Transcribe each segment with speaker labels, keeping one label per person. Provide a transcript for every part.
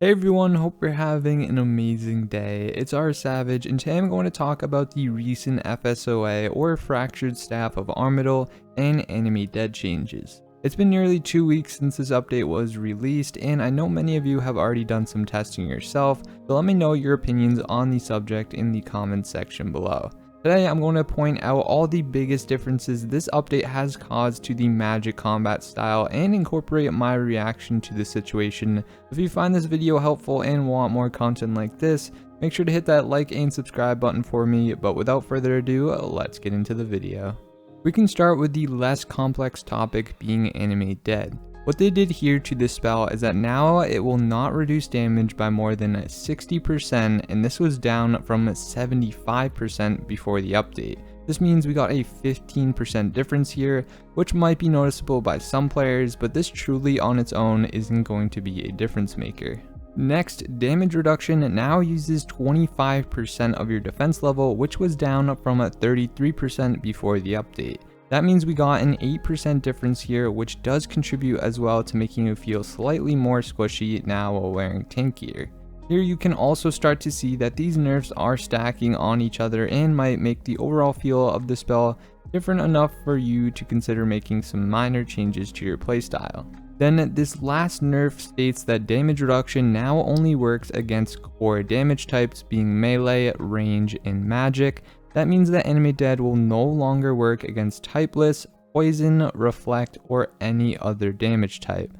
Speaker 1: Hey everyone, hope you're having an amazing day. It's RsSavage, and today I'm going to talk about the recent FSOA or Fractured Staff of Armadyl and Animate Dead changes. It's been nearly 2 weeks since this update was released, and I know many of you have already done some testing yourself, so let me know your opinions on the subject in the comments section below. Today I'm going to point out all the biggest differences this update has caused to the magic combat style and incorporate my reaction to the situation. If you find this video helpful and want more content like this, make sure to hit that like and subscribe button for me, but without further ado, let's get into the video. We can start with the less complex topic being Animate Dead. What they did here to this spell is that now it will not reduce damage by more than 60%, and this was down from 75% before the update. This means we got a 15% difference here, which might be noticeable by some players, but this truly on its own isn't going to be a difference maker. Next, damage reduction now uses 25% of your defense level, which was down from 33% before the update. That means we got an 8% difference here, which does contribute as well to making you feel slightly more squishy now while wearing tank gear. Here you can also start to see that these nerfs are stacking on each other and might make the overall feel of the spell different enough for you to consider making some minor changes to your playstyle. Then this last nerf states that damage reduction now only works against core damage types being melee, range, and magic. That means that Animate Dead will no longer work against typeless, poison, reflect, or any other damage type.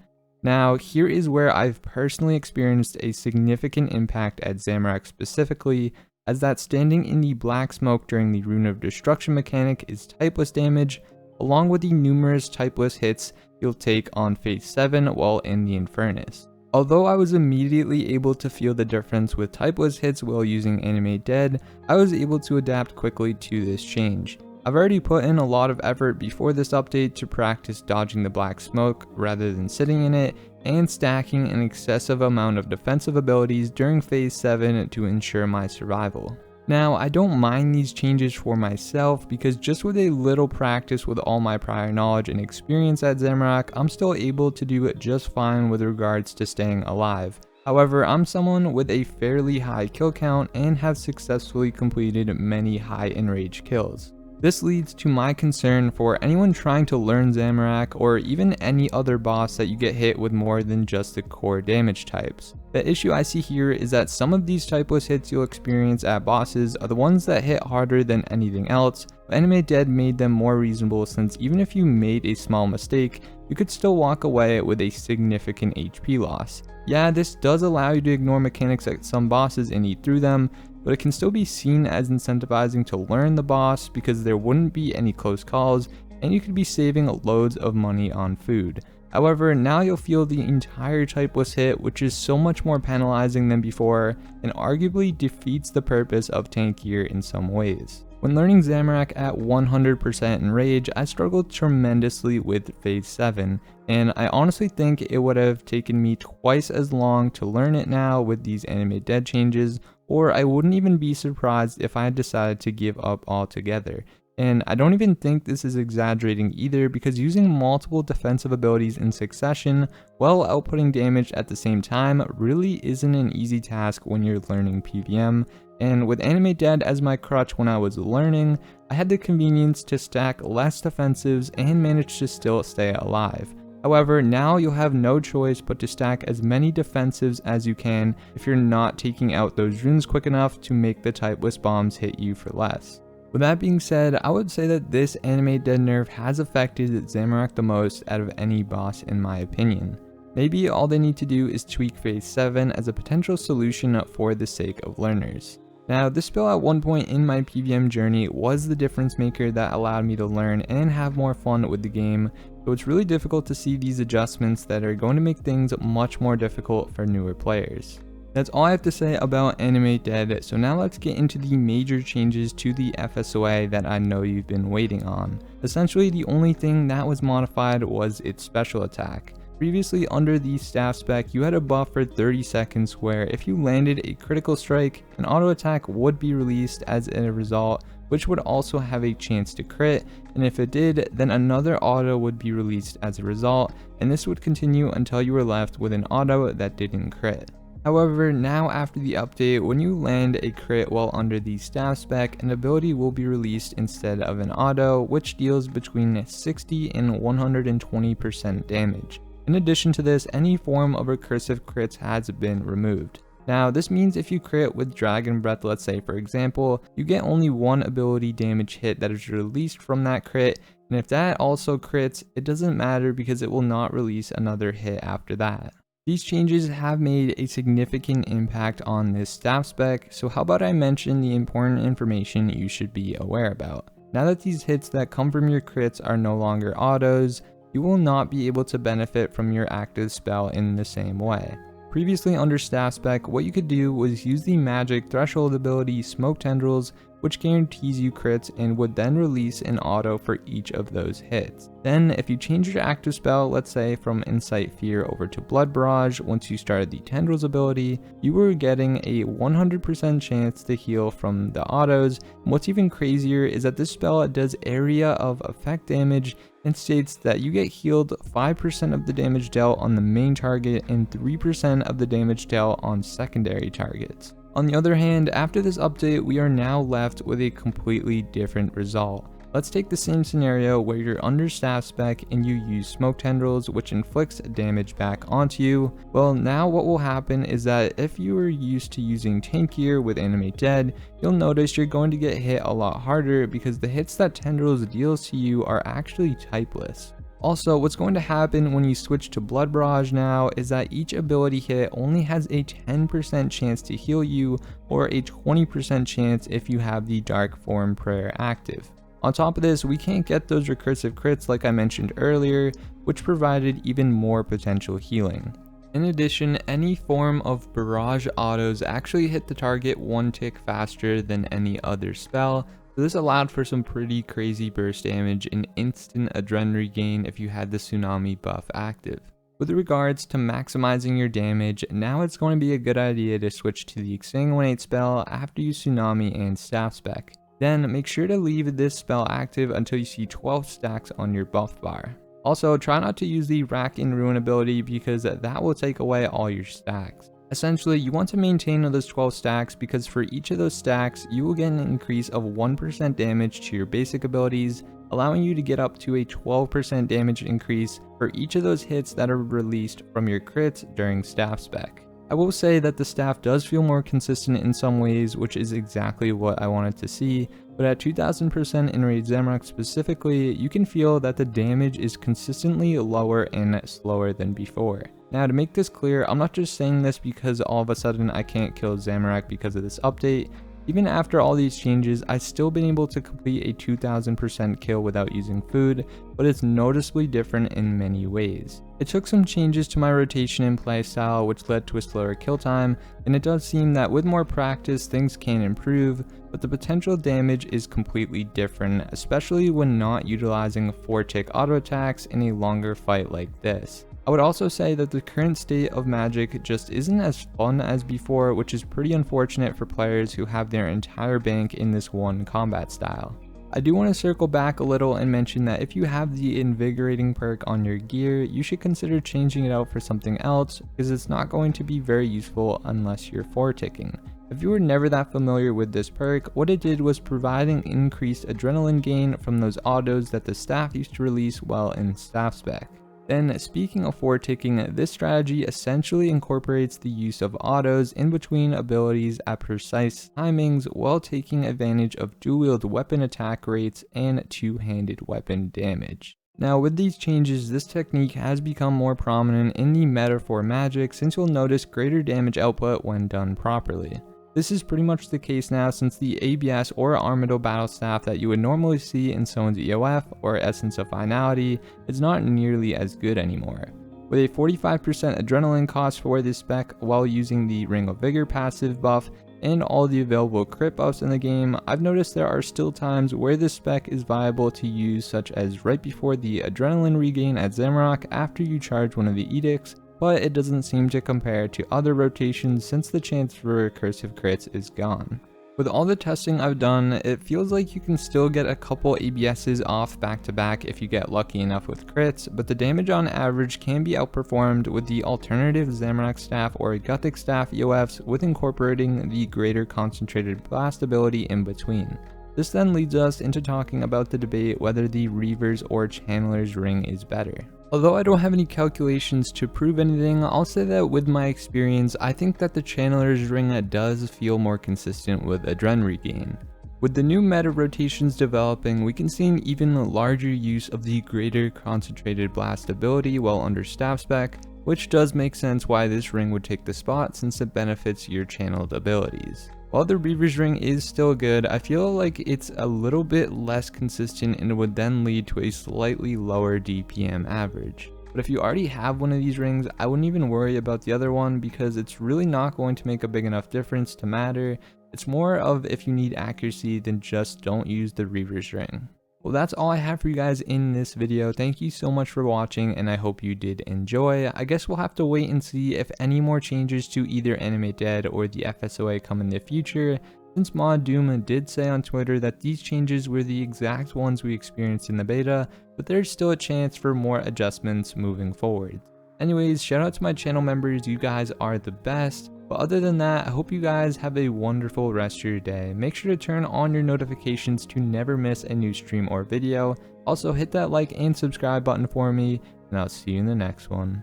Speaker 1: Now, here is where I've personally experienced a significant impact at Zamorak specifically, as that standing in the black smoke during the Rune of Destruction mechanic is typeless damage, along with the numerous typeless hits you'll take on phase 7 while in the Infernus. Although I was immediately able to feel the difference with typeless hits while using Animate Dead, I was able to adapt quickly to this change. I've already put in a lot of effort before this update to practice dodging the black smoke rather than sitting in it, and stacking an excessive amount of defensive abilities during phase 7 to ensure my survival. Now, I don't mind these changes for myself because just with a little practice with all my prior knowledge and experience at Zamorak, I'm still able to do it just fine with regards to staying alive. However, I'm someone with a fairly high kill count and have successfully completed many high enrage kills. This leads to my concern for anyone trying to learn Zamorak or even any other boss that you get hit with more than just the core damage types. The issue I see here is that some of these typeless hits you'll experience at bosses are the ones that hit harder than anything else, but Animate Dead made them more reasonable since even if you made a small mistake, you could still walk away with a significant HP loss. Yeah, this does allow you to ignore mechanics at some bosses and eat through them, but it can still be seen as incentivizing to learn the boss because there wouldn't be any close calls and you could be saving loads of money on food. However, now you'll feel the entire typeless hit, which is so much more penalizing than before and arguably defeats the purpose of tank gear in some ways. When learning Zamorak at 100% in rage, I struggled tremendously with phase 7, and I honestly think it would have taken me twice as long to learn it now with these Animate Dead changes, or I wouldn't even be surprised if I had decided to give up altogether. And I don't even think this is exaggerating either, because using multiple defensive abilities in succession while outputting damage at the same time really isn't an easy task when you're learning PvM, and with Animate Dead as my crutch when I was learning, I had the convenience to stack less defensives and manage to still stay alive. However, now you'll have no choice but to stack as many defensives as you can if you're not taking out those runes quick enough to make the typeless bombs hit you for less. With that being said, I would say that this Animate Dead nerf has affected Zamorak the most out of any boss in my opinion. Maybe all they need to do is tweak phase 7 as a potential solution for the sake of learners. Now, this spell at one point in my PvM journey was the difference maker that allowed me to learn and have more fun with the game, so it's really difficult to see these adjustments that are going to make things much more difficult for newer players. That's all I have to say about Animate Dead, so now let's get into the major changes to the FSOA that I know you've been waiting on. Essentially, the only thing that was modified was its special attack. Previously under the staff spec, you had a buff for 30 seconds where if you landed a critical strike, an auto attack would be released as a result, which would also have a chance to crit, and if it did, then another auto would be released as a result, and this would continue until you were left with an auto that didn't crit. However, now after the update, when you land a crit while under the staff spec, an ability will be released instead of an auto, which deals between 60 and 120% damage. In addition to this, any form of recursive crits has been removed. Now, this means if you crit with Dragon Breath, let's say for example, you get only one ability damage hit that is released from that crit, and if that also crits, it doesn't matter because it will not release another hit after that. These changes have made a significant impact on this staff spec, so how about I mention the important information you should be aware about. Now that these hits that come from your crits are no longer autos, you will not be able to benefit from your active spell in the same way. Previously under staff spec, what you could do was use the magic threshold ability Smoke Tendrils, which guarantees you crits and would then release an auto for each of those hits. Then if you change your active spell, let's say from Incite Fear over to Blood Barrage, once you started the Tendrils ability, you were getting a 100% chance to heal from the autos. And what's even crazier is that this spell does area of effect damage and states that you get healed 5% of the damage dealt on the main target and 3% of the damage dealt on secondary targets. On the other hand, after this update, we are now left with a completely different result. Let's take the same scenario where you're under staff spec and you use Smoke Tendrils, which inflicts damage back onto you. Well, now what will happen is that if you are used to using tank gear with Animate Dead, you'll notice you're going to get hit a lot harder because the hits that Tendrils deals to you are actually typeless. Also, what's going to happen when you switch to Blood Barrage now is that each ability hit only has a 10% chance to heal you, or a 20% chance if you have the Dark Form Prayer active. On top of this, we can't get those recursive crits like I mentioned earlier, which provided even more potential healing. In addition, any form of barrage autos actually hit the target one tick faster than any other spell, so this allowed for some pretty crazy burst damage and instant adrenaline regain if you had the Tsunami buff active. With regards to maximizing your damage, now it's going to be a good idea to switch to the Exsanguinate spell after you Tsunami and staff spec. Then make sure to leave this spell active until you see 12 stacks on your buff bar. Also, try not to use the Rack and Ruin ability because that will take away all your stacks. Essentially, you want to maintain those 12 stacks because for each of those stacks, you will get an increase of 1% damage to your basic abilities, allowing you to get up to a 12% damage increase for each of those hits that are released from your crits during staff spec. I will say that the staff does feel more consistent in some ways, which is exactly what I wanted to see, but at 2000% in Raid Zamorak specifically, you can feel that the damage is consistently lower and slower than before. Now to make this clear, I'm not just saying this because all of a sudden I can't kill Zamorak because of this update. Even after all these changes, I've still been able to complete a 2000% kill without using food, but it's noticeably different in many ways. It took some changes to my rotation and playstyle, which led to a slower kill time, and it does seem that with more practice things can improve, but the potential damage is completely different, especially when not utilizing 4-tick auto attacks in a longer fight like this. I would also say that the current state of Magic just isn't as fun as before, which is pretty unfortunate for players who have their entire bank in this one combat style. I do want to circle back a little and mention that if you have the Invigorating perk on your gear, you should consider changing it out for something else because it's not going to be very useful unless you're 4-ticking. If you were never that familiar with this perk, what it did was providing increased adrenaline gain from those autos that the staff used to release while in staff spec. Then, speaking of 4-ticking, this strategy essentially incorporates the use of autos in between abilities at precise timings while taking advantage of dual-wield weapon attack rates and two-handed weapon damage. Now with these changes, this technique has become more prominent in the meta for Magic since you'll notice greater damage output when done properly. This is pretty much the case now since the ABS or Armadyl battle staff that you would normally see in someone's EOF or Essence of Finality is not nearly as good anymore. With a 45% adrenaline cost for this spec while using the Ring of Vigor passive buff and all the available crit buffs in the game, I've noticed there are still times where this spec is viable to use, such as right before the adrenaline regain at Zamorak after you charge one of the edicts, but it doesn't seem to compare to other rotations since the chance for recursive crits is gone. With all the testing I've done, it feels like you can still get a couple ABSs off back to back if you get lucky enough with crits, but the damage on average can be outperformed with the alternative Zamorak staff or Gothic staff EOFs with incorporating the greater concentrated blast ability in between. This then leads us into talking about the debate whether the Reaver's or Channeler's ring is better. Although I don't have any calculations to prove anything, I'll say that with my experience, I think that the Channeler's ring does feel more consistent with Adren regain. With the new meta rotations developing, we can see an even larger use of the greater concentrated blast ability while under staff spec, which does make sense why this ring would take the spot since it benefits your channeled abilities. While the Reaver's ring is still good, I feel like it's a little bit less consistent and it would then lead to a slightly lower DPM average. But if you already have one of these rings, I wouldn't even worry about the other one because it's really not going to make a big enough difference to matter. It's more of if you need accuracy, then just don't use the Reaver's ring. Well, that's all I have for you guys in this video. Thank you so much for watching and I hope you did enjoy. I guess we'll have to wait and see if any more changes to either Animate Dead or the FSOA come in the future, since Mod Doom did say on Twitter that these changes were the exact ones we experienced in the beta, but there's still a chance for more adjustments moving forward. Anyways, shout out to my channel members, you guys are the best. But other than that, I hope you guys have a wonderful rest of your day. Make sure to turn on your notifications to never miss a new stream or video. Also hit that like and subscribe button for me, and I'll see you in the next one.